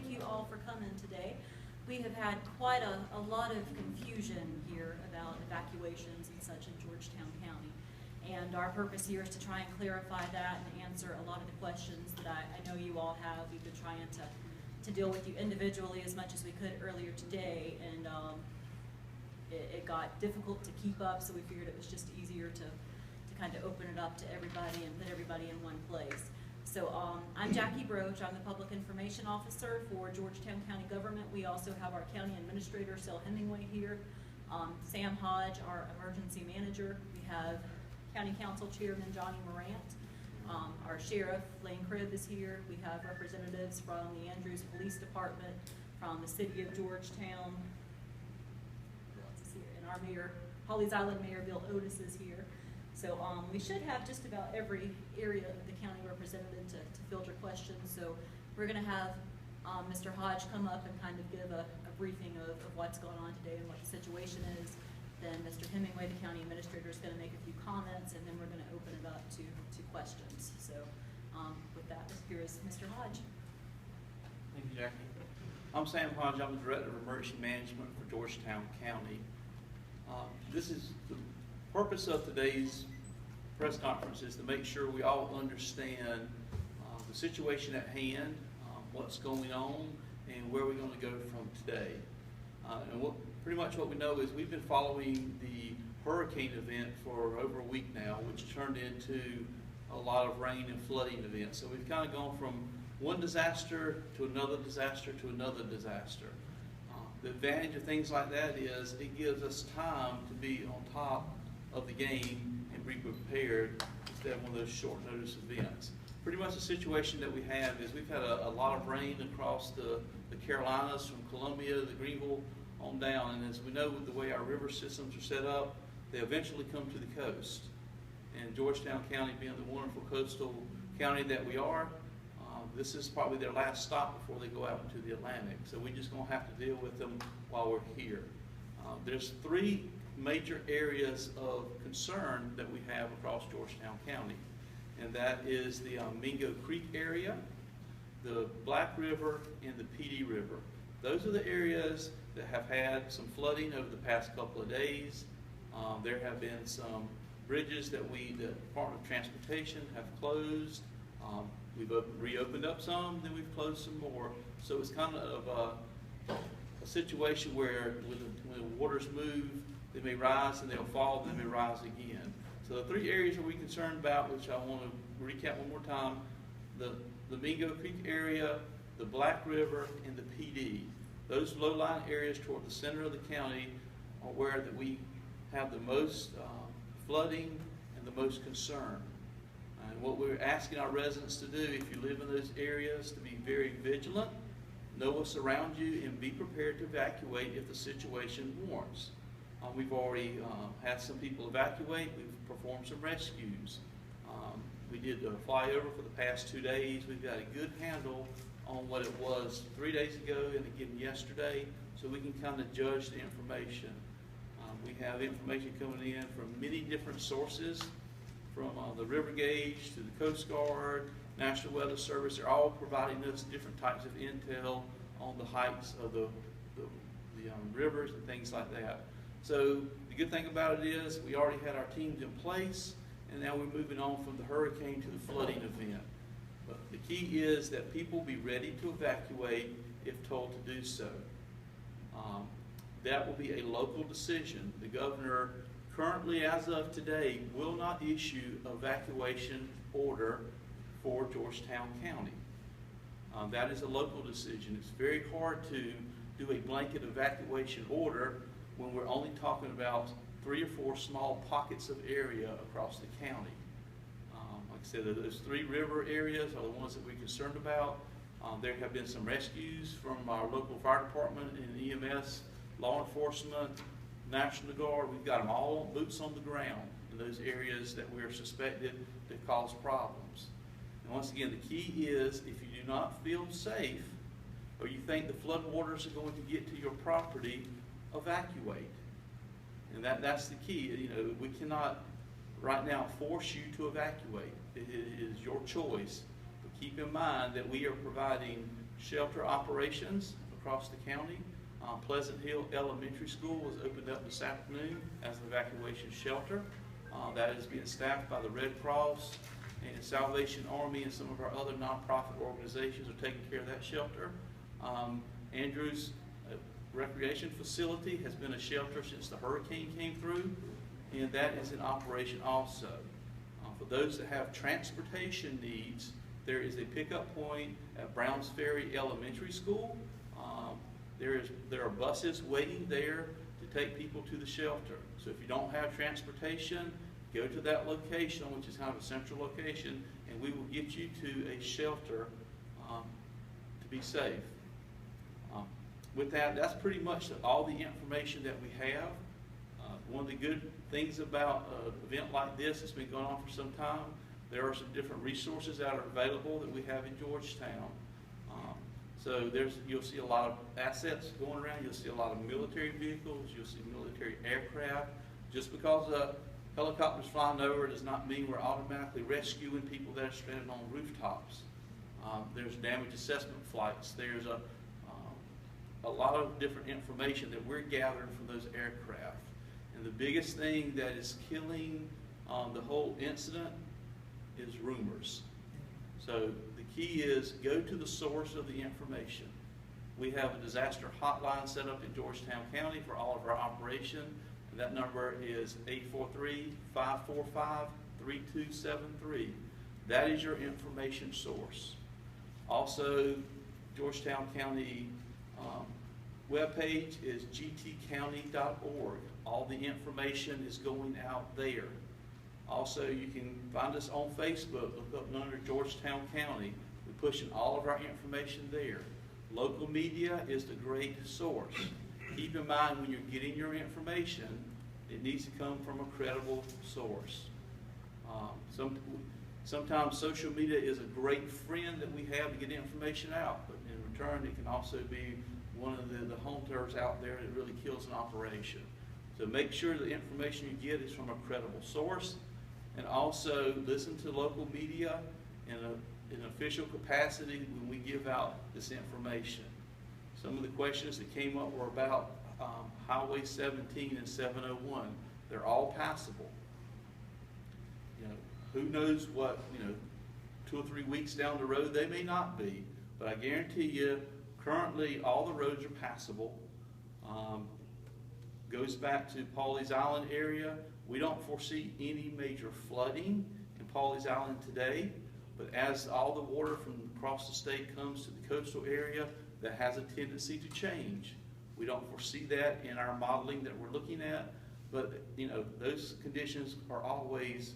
thank you all for coming today. We have had quite a lot of confusion here about evacuations and such in Georgetown County. And our purpose here is to try and clarify that and answer a lot of the questions that I know you all have. We've been trying to deal with you individually as much as we could earlier today, and it got difficult to keep up, so we figured it was just easier to kind of open it up to everybody and put everybody in one place. So I'm Jackie Broach. I'm the Public Information Officer for Georgetown County Government. We also have our County Administrator, Sel Hemingway, here. Sam Hodge, our Emergency Manager. We have County Council Chairman Johnny Morant. Our Sheriff, Lane Cribb, is here. We have representatives from the Andrews Police Department, from the City of Georgetown. Who else is here? And our Mayor, Holly's Island Mayor Bill Otis is here. So we should have just about every area of the county represented to filter questions. So we're going to have Mr. Hodge come up and kind of give a briefing of what's going on today and what the situation is. Then Mr. Hemingway, the county administrator, is going to make a few comments, and then we're going to open it up to questions. So with that, here is Mr. Hodge. Thank you, Jackie. I'm Sam Hodge. I'm the Director of Emergency Management for Georgetown County. This is the purpose of today's press conference is to make sure we all understand the situation at hand, what's going on, and where we're going to go from today. Pretty much what we know is we've been following the hurricane event for over a week now, which turned into a lot of rain and flooding events. So we've kind of gone from one disaster to another disaster to another disaster. The advantage of things like that is it gives us time to be on top of the game and be prepared instead of one of those short notice events. Pretty much the situation that we have is we've had a lot of rain across the Carolinas, from Columbia to Greenville on down, and as we know with the way our river systems are set up, they eventually come to the coast. And Georgetown County, being the wonderful coastal county that we are, this is probably their last stop before they go out into the Atlantic. So we're just going to have to deal with them while we're here. There's three major areas of concern that we have across Georgetown County, and that is the Mingo Creek area, the Black River, and the Pee Dee River. Those are the areas that have had some flooding over the past couple of days. There have been some bridges that the Department of Transportation have closed. We've reopened up some, then we've closed some more. So it's kind of a situation where when the waters move, they may rise and they'll fall, and they may rise again. So the three areas that we're concerned about, which I want to recap one more time, the Mingo Creek area, the Black River, and the Pee Dee. Those low-lying areas toward the center of the county are where that we have the most flooding and the most concern. And what we're asking our residents to do, if you live in those areas, to be very vigilant, know what's around you, and be prepared to evacuate if the situation warrants. We've already had some people evacuate. We've performed some rescues. We did a flyover for the past 2 days. We've got a good handle on what it was 3 days ago and again yesterday, so we can kind of judge the information. We have information coming in from many different sources, from the River Gauge to the Coast Guard, National Weather Service. They're all providing us different types of intel on the heights of the rivers and things like that. So the good thing about it is we already had our teams in place, and now we're moving on from the hurricane to the flooding event. But the key is that people be ready to evacuate if told to do so. That will be a local decision. The governor currently, as of today, will not issue an evacuation order for Georgetown County. That is a local decision. It's very hard to do a blanket evacuation order when we're only talking about 3 or 4 small pockets of area across the county. Like I said, those 3 river areas are the ones that we're concerned about. There have been some rescues from our local fire department and EMS, law enforcement, National Guard. We've got them all boots on the ground in those areas that we are suspected to cause problems. And once again, the key is if you do not feel safe or you think the flood waters are going to get to your property, evacuate. And that's the key. You know, we cannot right now force you to evacuate. It is your choice. But keep in mind that we are providing shelter operations across the county. Pleasant Hill Elementary School was opened up this afternoon as an evacuation shelter. That is being staffed by the Red Cross and the Salvation Army, and some of our other nonprofit organizations are taking care of that shelter. Andrews Recreation Facility has been a shelter since the hurricane came through, and that is in operation also. For those that have transportation needs, there is a pickup point at Browns Ferry Elementary School. There are buses waiting there to take people to the shelter. So if you don't have transportation, go to that location, which is kind of a central location, and we will get you to a shelter to be safe. With that, that's pretty much all the information that we have. One of the good things about an event like this, it's been going on for some time, there are some different resources that are available that we have in Georgetown. So you'll see a lot of assets going around. You'll see a lot of military vehicles. You'll see military aircraft. Just because a helicopter's flying over does not mean we're automatically rescuing people that are stranded on rooftops. There's damage assessment flights. There's a lot of different information that we're gathering from those aircraft. And the biggest thing that is killing the whole incident is rumors. So the key is go to the source of the information. We have a disaster hotline set up in Georgetown County for all of our operation, and that number is 843-545-3273. That is your information source. Also, Georgetown County webpage is gtcounty.org. All the information is going out there. Also, you can find us on Facebook. Look up under Georgetown County. We're pushing all of our information there. Local media is the great source. Keep in mind when you're getting your information, it needs to come from a credible source. Sometimes social media is a great friend that we have to get information out, but in return it can also be one of the hunters out there that really kills an operation. So make sure the information you get is from a credible source, and also listen to local media in an official capacity when we give out this information. Some of the questions that came up were about Highway 17 and 701. They're all passable. You know, who knows what, 2 or 3 weeks down the road they may not be, but I guarantee you currently all the roads are passable. Goes back to Pawleys Island area. We don't foresee any major flooding in Pawleys Island today, but as all the water from across the state comes to the coastal area, that has a tendency to change. We don't foresee that in our modeling that we're looking at, but those conditions are always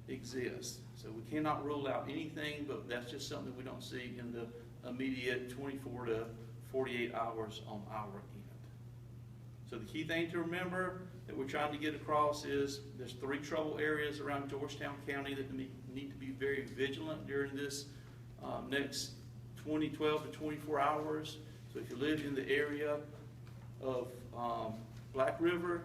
exist. So we cannot rule out anything, but that's just something we don't see in the immediate 24 to 48 hours on our end. So the key thing to remember that we're trying to get across is there's 3 trouble areas around Georgetown County that need to be very vigilant during this next 12 to 24 hours. So if you live in the area of Black River,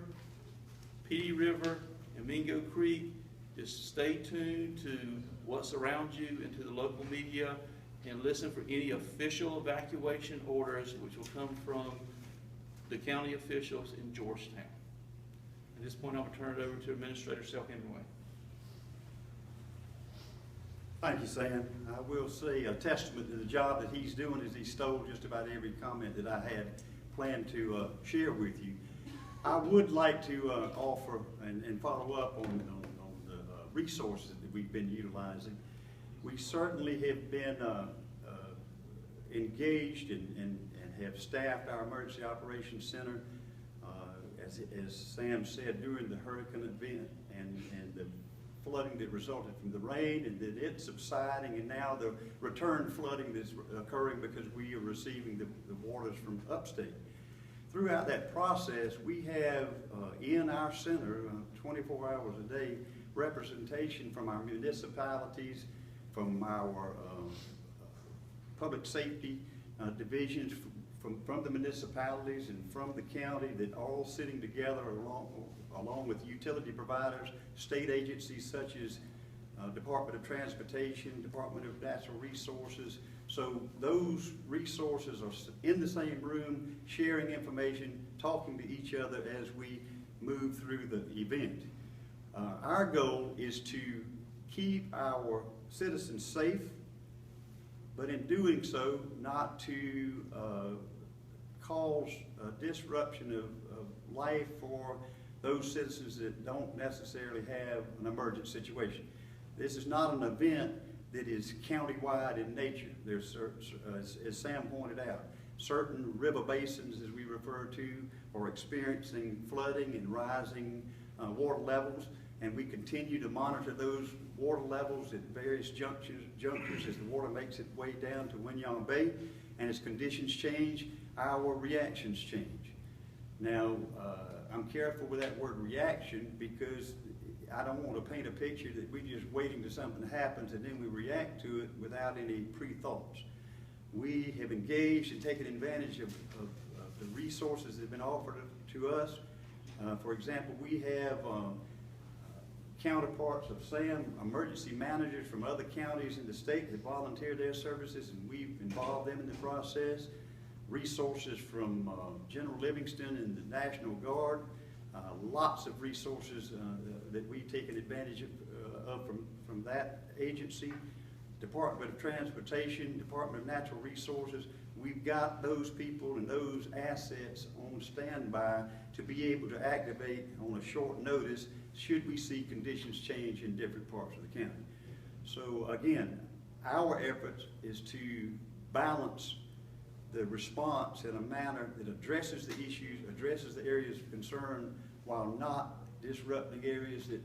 Petey River, and Mingo Creek, just stay tuned to what's around you and to the local media, and listen for any official evacuation orders which will come from the county officials in Georgetown. At this point, I'm going to turn it over to Administrator Selk Hemingway. Thank you, Sam. I will say a testament to the job that he's doing is he stole just about every comment that I had planned to share with you. I would like to offer and follow up on the resources that we've been utilizing. We certainly have been engaged and have staffed our Emergency Operations Center, as Sam said, during the hurricane event and the flooding that resulted from the rain, and then it subsiding, and now the return flooding that's occurring because we are receiving the waters from upstate. Throughout that process, we have in our center 24 hours a day representation from our municipalities, from our public safety divisions, from the municipalities and from the county, that all sitting together along with utility providers, state agencies such as Department of Transportation, Department of Natural Resources, So those resources are in the same room, sharing information, talking to each other as we move through the event. Our goal is to keep our citizens safe, but in doing so, not to cause a disruption of life for those citizens that don't necessarily have an emergent situation. This is not an event that is countywide in nature. There's, as Sam pointed out, certain river basins, as we refer to, are experiencing flooding and rising water levels, and we continue to monitor those water levels at various junctures as the water makes its way down to Winyong Bay, and as conditions change, our reactions change. Now, I'm careful with that word reaction because I don't want to paint a picture that we're just waiting till something happens and then we react to it without any pre-thoughts. We have engaged and taken advantage of the resources that have been offered to us. For example, we have counterparts of SAM, emergency managers from other counties in the state that volunteer their services, and we've involved them in the process. Resources from General Livingston and the National Guard, lots of resources that we've taken advantage of from that agency. Department of Transportation, Department of Natural Resources, we've got those people and those assets on standby to be able to activate on a short notice should we see conditions change in different parts of the county. So again, our effort is to balance the response in a manner that addresses the issues, addresses the areas of concern, while not disrupting areas that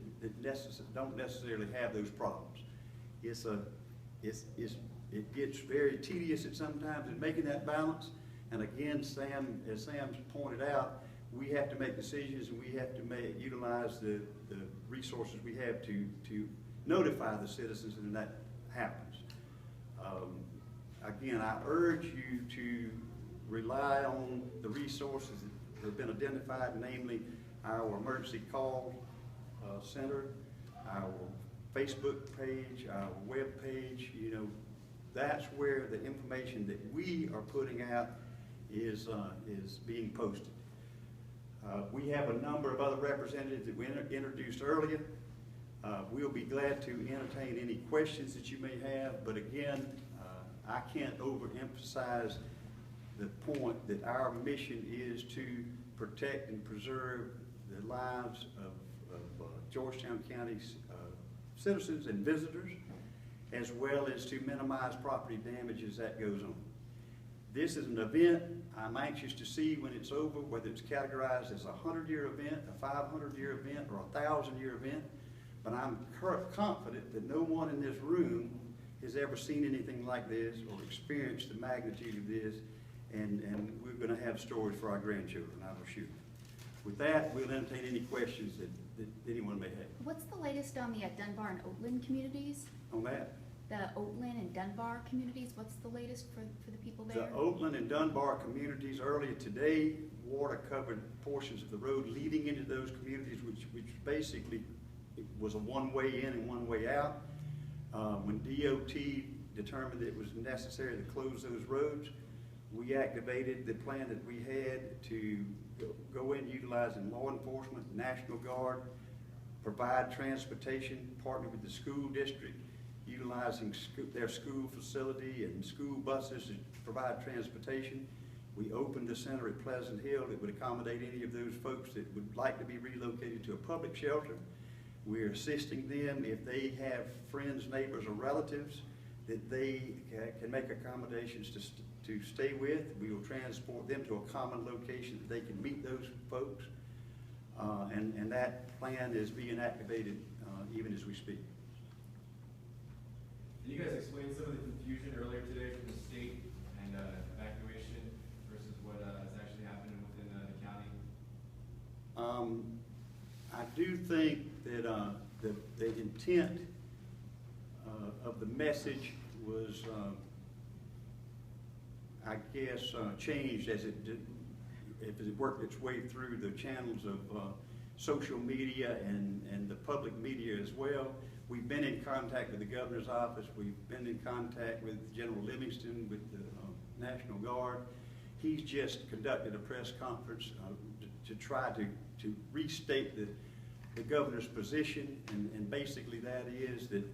don't necessarily have those problems. It gets very tedious at sometimes in making that balance. And again, as Sam's pointed out, we have to make decisions and we have to utilize the resources we have to notify the citizens when that happens. Again, I urge you to rely on the resources that have been identified, namely our emergency call center, our Facebook page, our web page. You know, that's where the information that we are putting out is being posted. We have a number of other representatives that we introduced earlier. We'll be glad to entertain any questions that you may have, but again, I can't overemphasize the point that our mission is to protect and preserve the lives of Georgetown County's citizens and visitors, as well as to minimize property damage as that goes on. This is an event I'm anxious to see when it's over, whether it's categorized as a 100-year event, a 500-year event, or a 1,000-year event, but I'm confident that no one in this room has ever seen anything like this or experienced the magnitude of this, and we're going to have stories for our grandchildren, I will assure you. With that, we'll entertain any questions that anyone may have. What's the latest on the Dunbar and Oatland communities? On that? The Oatland and Dunbar communities, what's the latest for the people there? The Oatland and Dunbar communities, earlier today, water covered portions of the road leading into those communities, which basically was a one-way in and one-way out. When DOT determined that it was necessary to close those roads, we activated the plan that we had to go in utilizing law enforcement, National Guard, provide transportation, partner with the school district, utilizing their school facility and school buses to provide transportation. We opened the center at Pleasant Hill that would accommodate any of those folks that would like to be relocated to a public shelter. We're assisting them if they have friends, neighbors, or relatives that they can make accommodations to stay with. We will transport them to a common location that they can meet those folks. And that plan is being activated even as we speak. Can you guys explain some of the confusion earlier today from the state and evacuation versus what is actually happening within the county? I do think that the intent of the message was, I guess, changed as it worked its way through the channels of social media and the public media as well. We've been in contact with the governor's office. We've been in contact with General Livingston, with the National Guard. He's just conducted a press conference to try to restate the governor's position, and basically that is that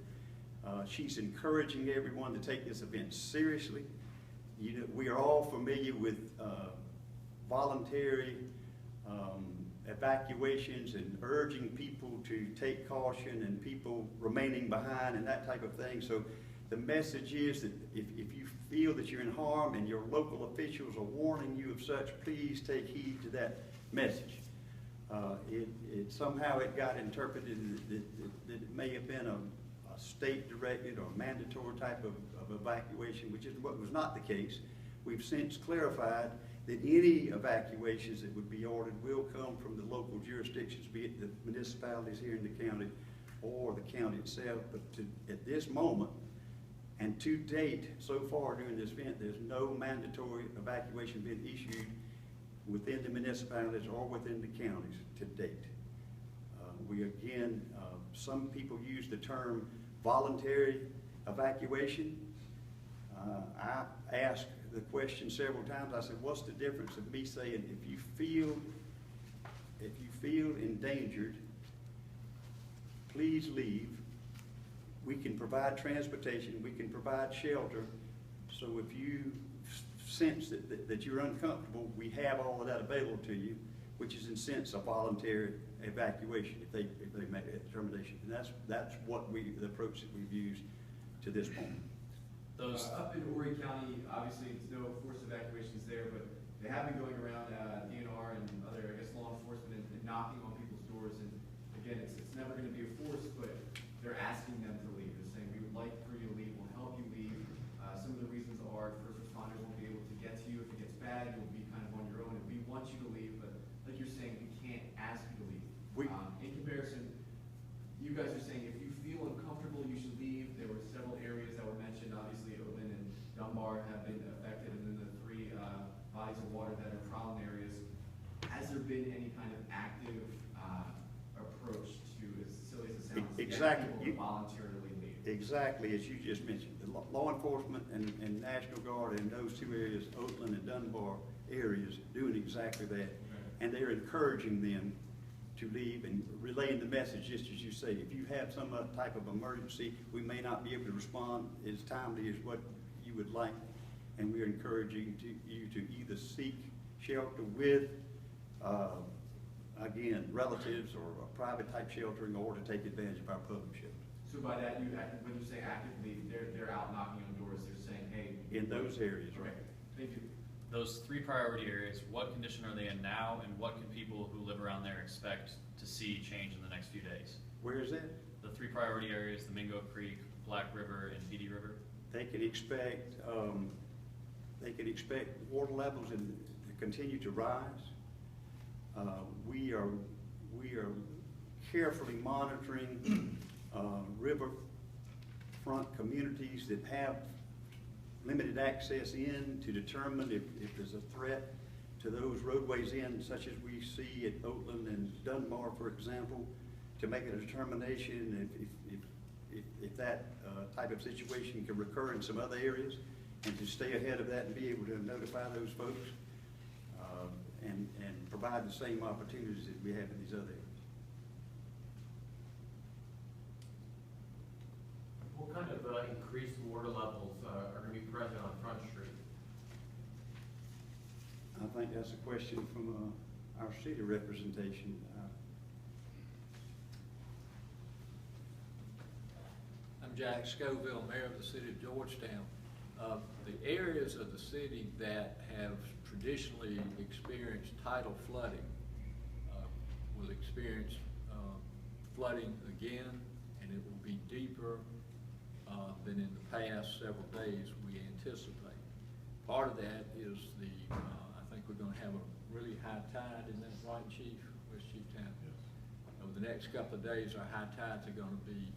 she's encouraging everyone to take this event seriously. You know, we are all familiar with voluntary evacuations and urging people to take caution and people remaining behind and that type of thing. So the message is that if you feel that you're in harm and your local officials are warning you of such, please take heed to that message. Somehow it got interpreted that it may have been a state-directed or mandatory type of evacuation, which is what was not the case. We've since clarified that any evacuations that would be ordered will come from the local jurisdictions, be it the municipalities here in the county or the county itself. But at this moment, and to date, so far during this event, there's no mandatory evacuation been issued within the municipalities or within the counties to date. Some people use the term voluntary evacuation. I asked the question several times. I said, what's the difference of me saying if you feel endangered, please leave. We can provide transportation, we can provide shelter. So if you sense that you're uncomfortable, we have all of that available to you, which is in a sense a voluntary evacuation if they make that determination. And that's what the approach that we've used to this point. Up in Horry County, obviously it's no forced evacuations there, but they have been going around DNR and other, I guess, law enforcement and knocking on people's doors. And again, it's never going to be a force, but they're asking them to leave. They're saying, we would like for you to leave, we'll help you leave. Some of the reasons are first responders won't be able to get to you. If it gets bad, you'll be kind of on your own. And we want you to leave, but like you're saying, we can't ask you to leave. In comparison, you guys are saying if you feel uncomfortable, you should leave. There were several areas that were mentioned. Obviously, Oakland and Dunbar have been affected, and then the three bodies of water that are problem areas. Has there been any kind of active approach to, as silly as it sounds, exactly, get people to voluntarily leave? Exactly, as you just mentioned. The law enforcement and National Guard in those two areas, Oakland and Dunbar areas, doing exactly that. And they're encouraging them to leave and relaying the message, just as you say. If you have some type of emergency, we may not be able to respond as timely as what you would like, and we're encouraging you to either seek shelter with, again, relatives or a private type sheltering, or to take advantage of our public shelter. So by that, when you say actively, they're out knocking on doors, they're saying, hey. In those areas, right? Thank you. Those three priority areas, what condition are they in now, and what can people who live around there expect to see change in the next few days? Where is that? The three priority areas, the Mingo Creek, Black River, and Petey River. They can expect water levels to continue to rise. We are carefully monitoring riverfront communities that have limited access in to determine if there's a threat to those roadways in, such as we see at Oakland and Dunbar, for example, to make a determination if that type of situation can recur in some other areas, and to stay ahead of that and be able to notify those folks and provide the same opportunities that we have in these other areas. What kind of increased water levels are going to be present on Front Street? I think that's a question from our city representation. I'm Jack Scoville, Mayor of the City of Georgetown. The areas of the city that have traditionally experienced tidal flooding will experience flooding again, and it will be deeper than in the past several days we anticipate. Part of that is I think we're going to have a really high tide, isn't that right, Chief? West Chieftown? Yes. Over the next couple of days, our high tides are going to be